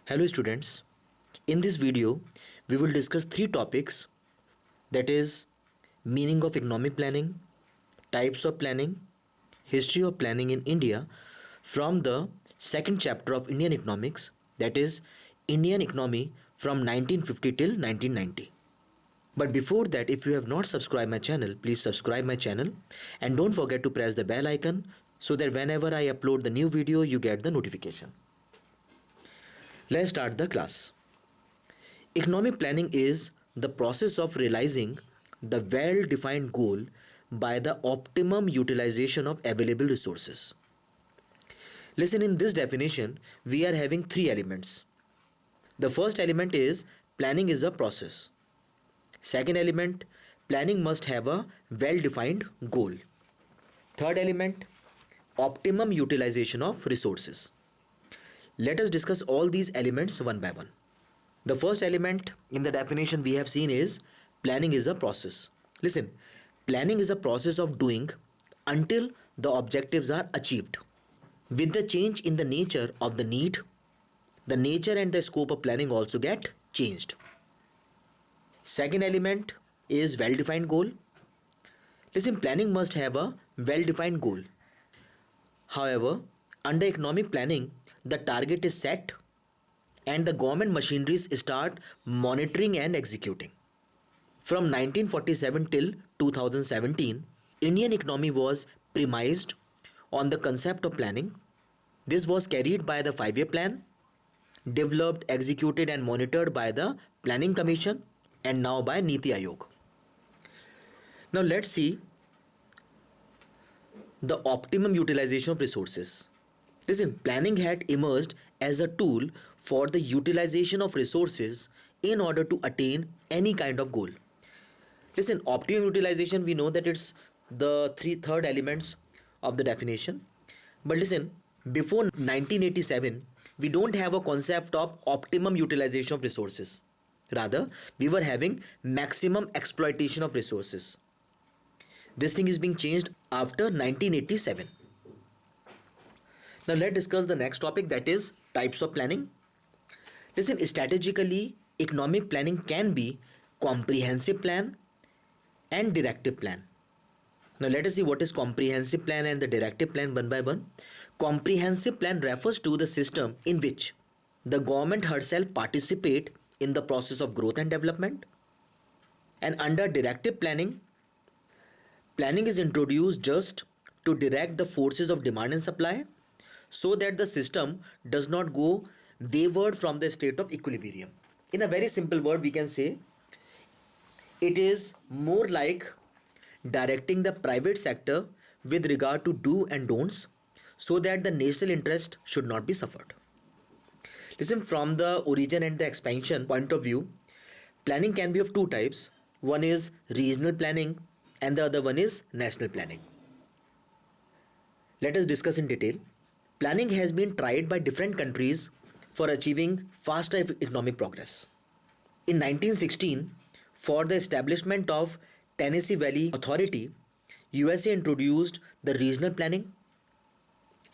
Hello students, in this video we will discuss three topics, that is meaning of economic planning, types of planning, history of planning in India from the second chapter of Indian economics, that is Indian economy from 1950 till 1990. But before that, if you have not subscribed my channel, please subscribe my channel and don't forget to press the bell icon so that whenever I upload the new video you get the notification. Let's start the class. Economic planning is the process of realizing the well-defined goal by the optimum utilization of available resources. Listen, in this definition, we are having three elements. The first element is planning is a process. Second element, planning must have a well-defined goal. Third element, optimum utilization of resources. Let us discuss all these elements one by one. The first element in the definition we have seen is planning is a process. Listen, planning is a process of doing until the objectives are achieved. With the change in the nature of the need, the nature and the scope of planning also get changed. Second element is well-defined goal. Listen, planning must have a well-defined goal. However, under economic planning, the target is set and the government machineries start monitoring and executing. From 1947 till 2017, Indian economy was premised on the concept of planning. This was carried by the 5-year plan, developed, executed and monitored by the Planning Commission and now by Niti Aayog. Now let's see the optimum utilization of resources. Listen, planning had emerged as a tool for the utilization of resources in order to attain any kind of goal. Listen, optimum utilization, we know that it's the third elements of the definition. But listen, before 1987, we don't have a concept of optimum utilization of resources. Rather, we were having maximum exploitation of resources. This thing is being changed after 1987. Now let's discuss the next topic, that is types of planning. Listen, strategically, economic planning can be comprehensive plan and directive plan. Now let us see what is comprehensive plan and the directive plan one by one. Comprehensive plan refers to the system in which the government herself participate in the process of growth and development. And under directive planning, planning is introduced just to direct the forces of demand and supply so that the system does not go wayward from the state of equilibrium. In a very simple word, we can say it is more like directing the private sector with regard to do and don'ts so that the national interest should not be suffered. Listen, from the origin and the expansion point of view, planning can be of two types. One is regional planning and the other one is national planning. Let us discuss in detail. Planning has been tried by different countries for achieving faster economic progress. In 1916, for the establishment of Tennessee Valley Authority, USA introduced the regional planning.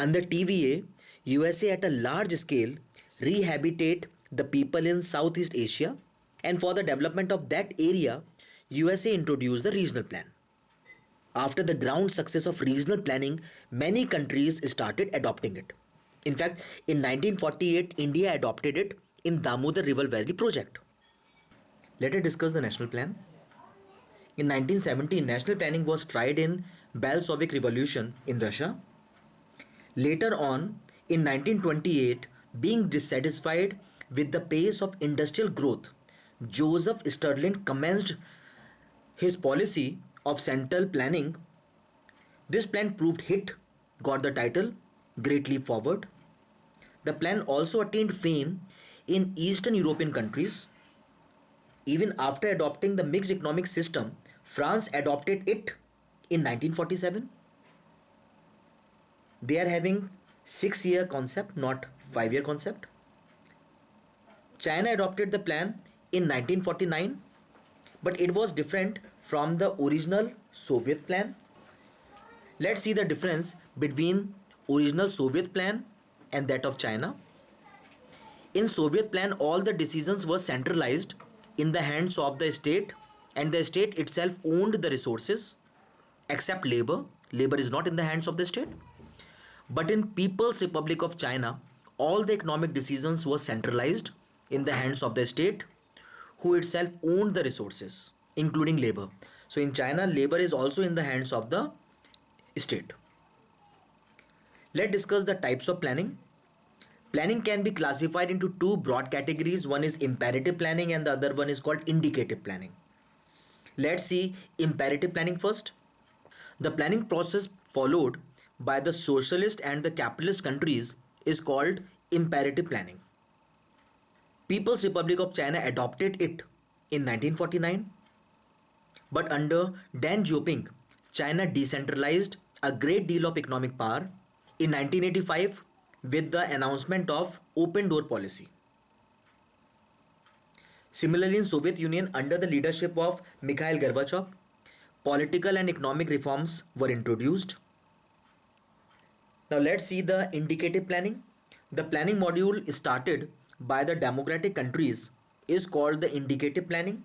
Under TVA, USA at a large scale rehabilitate the people in Southeast Asia, and for the development of that area, USA introduced the regional plan. After the ground success of regional planning, many countries started adopting it. In fact, in 1948, India adopted it in Damodar River Valley project. Let us discuss the national plan. In 1917, national planning was tried in Bolshevik Revolution in Russia. Later on, in 1928, being dissatisfied with the pace of industrial growth, Joseph Stalin commenced his policy of central planning. This plan proved hit, got the title Great Leap Forward. The plan also attained fame in Eastern European countries. Even after adopting the mixed economic system, France adopted it in 1947. They are having 6-year concept, not 5-year concept. China adopted the plan in 1949, but it was different from the original Soviet plan. Let's see the difference between original Soviet plan and that of China. In Soviet plan, all the decisions were centralized in the hands of the state, and the state itself owned the resources except labor. Labor is not in the hands of the state. But in People's Republic of China, all the economic decisions were centralized in the hands of the state, who itself owned the resources, including labor. So in China, labor is also in the hands of the state. Let's discuss the types of planning. Planning can be classified into two broad categories. One is imperative planning and the other one is called indicative planning. Let's see imperative planning first. The planning process followed by the socialist and the capitalist countries is called imperative planning. People's Republic of China adopted it in 1949, but under Deng Xiaoping, China decentralized a great deal of economic power in 1985 with the announcement of open door policy. Similarly, in Soviet Union, under the leadership of Mikhail Gorbachev, political and economic reforms were introduced. Now let's see the indicative planning. The planning module started by the democratic countries is called the indicative planning.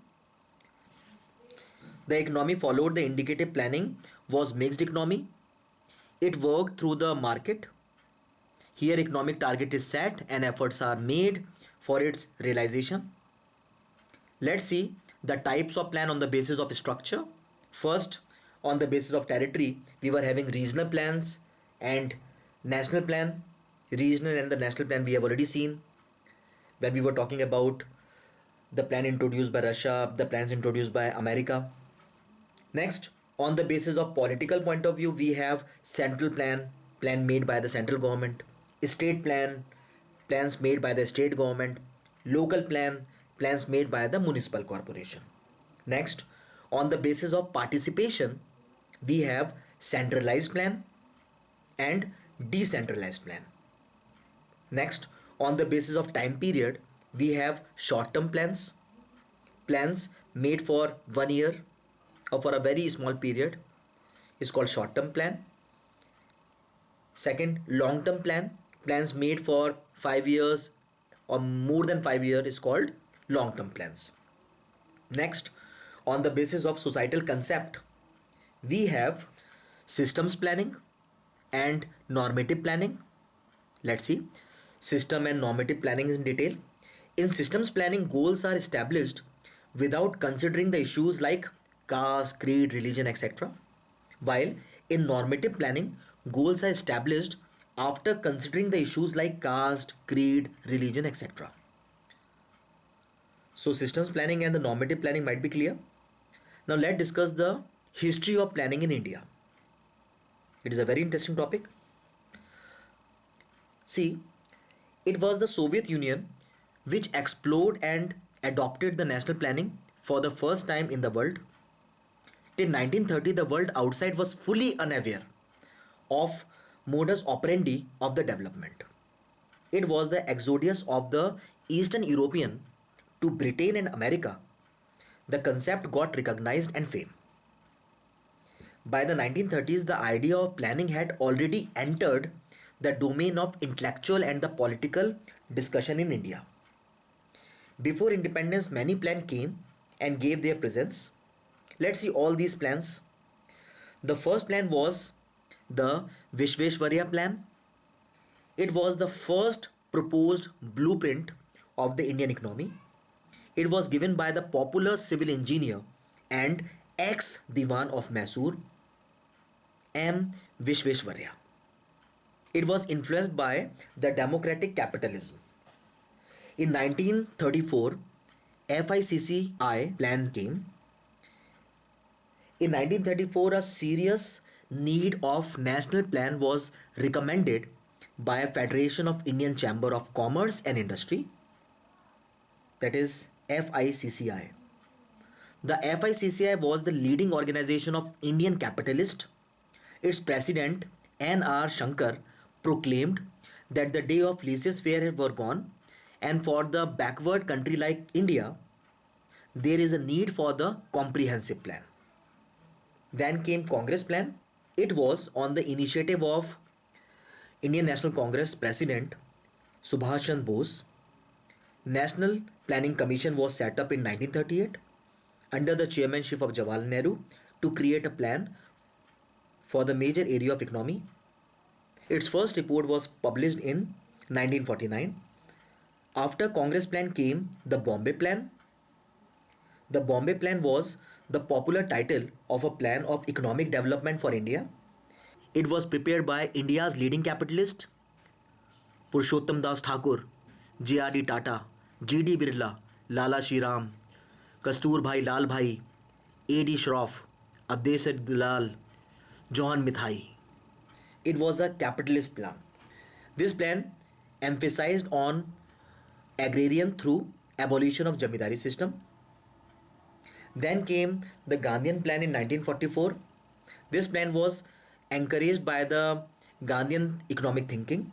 The economy followed the indicative planning was mixed economy. It worked through the market. Here economic target is set and efforts are made for its realization. Let's see the types of plan on the basis of structure. First, on the basis of territory, we were having regional plans and national plan. Regional and the national plan we have already seen when we were talking about the plan introduced by Russia, the plans introduced by America. Next, on the basis of political point of view, we have central plan, plan made by the central government, state plan, plans made by the state government, local plan, plans made by the municipal corporation. Next, on the basis of participation, we have centralized plan and decentralized plan. Next, on the basis of time period, we have short-term plans, plans made for 1 year or for a very small period is called short-term plan. Second, long-term plan, plans made for 5 years or more than 5 years is called long-term plans. Next, on the basis of societal concept, we have systems planning and normative planning. Let's see system and normative planning in detail. In systems planning, goals are established without considering the issues like caste, creed, religion, etc. While in normative planning, goals are established after considering the issues like caste, creed, religion, etc. So systems planning and the normative planning might be clear. Now let's discuss the history of planning in India. It is a very interesting topic. See, it was the Soviet Union which explored and adopted the national planning for the first time in the world. Till 1930, the world outside was fully unaware of modus operandi of the development. It was the exodus of the Eastern European to Britain and America. The concept got recognized and fame. By the 1930s, the idea of planning had already entered the domain of intellectual and the political discussion in India. Before independence, many plans came and gave their presence. Let's see all these plans. The first plan was the Vishveshwarya plan. It was the first proposed blueprint of the Indian economy. It was given by the popular civil engineer and ex-Diwan of Mysore, M. Vishveshwarya. It was influenced by the democratic capitalism. In 1934, FICCI plan came. In 1934, a serious need of national plan was recommended by a Federation of Indian Chamber of Commerce and Industry, that is FICCI. The FICCI was the leading organization of Indian capitalists. Its president N.R. Shankar proclaimed that the day of laissez-faire were gone, and for the backward country like India, there is a need for the comprehensive plan. Then came Congress plan. It was on the initiative of Indian National Congress President Subhash Chandra Bose. National Planning Commission was set up in 1938 under the chairmanship of Jawaharlal Nehru to create a plan for the major area of economy. Its first report was published in 1949. After Congress plan came the Bombay Plan. The Bombay Plan was the popular title of a plan of economic development for India. It was prepared by India's leading capitalist Purushottam Das Thakur, J.R.D. Tata, G.D. Birla, Lala Shriram, Kasturbhai Lal Bhai, A.D. Shroff, Abdesh Dalal, John Mithai. It was a capitalist plan. This plan emphasized on agrarian through abolition of Jamidari system. Then came the Gandhian plan in 1944. This plan was encouraged by the Gandhian economic thinking.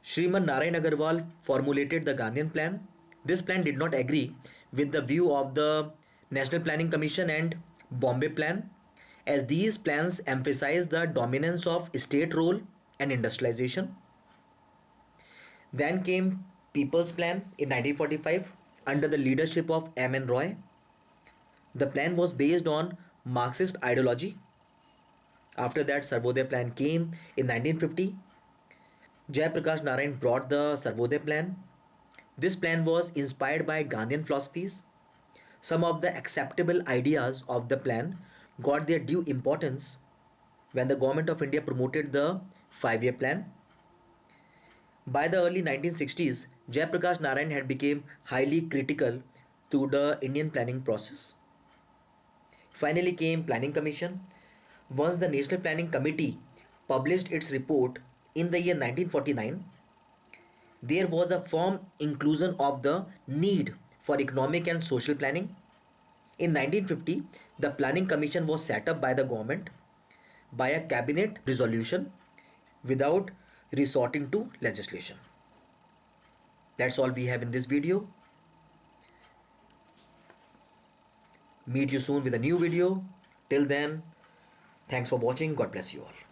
Sriman Narayan Agarwal formulated the Gandhian plan. This plan did not agree with the view of the National Planning Commission and Bombay Plan, as these plans emphasize the dominance of state role and industrialization. Then came People's Plan in 1945 under the leadership of M.N. Roy. The plan was based on Marxist ideology. After that, Sarvodaya Plan came in 1950. Jayaprakash Narayan brought the Sarvodaya Plan. This plan was inspired by Gandhian philosophies. Some of the acceptable ideas of the plan got their due importance when the government of India promoted the 5-year plan. By the early 1960s, Jayaprakash Narayan had become highly critical to the Indian planning process. Finally came Planning Commission. Once the National Planning Committee published its report in the year 1949, there was a firm inclusion of the need for economic and social planning. In 1950, the Planning Commission was set up by the government by a cabinet resolution without resorting to legislation. That's all we have in this video. Meet you soon with a new video. Till then, thanks for watching. God bless you all.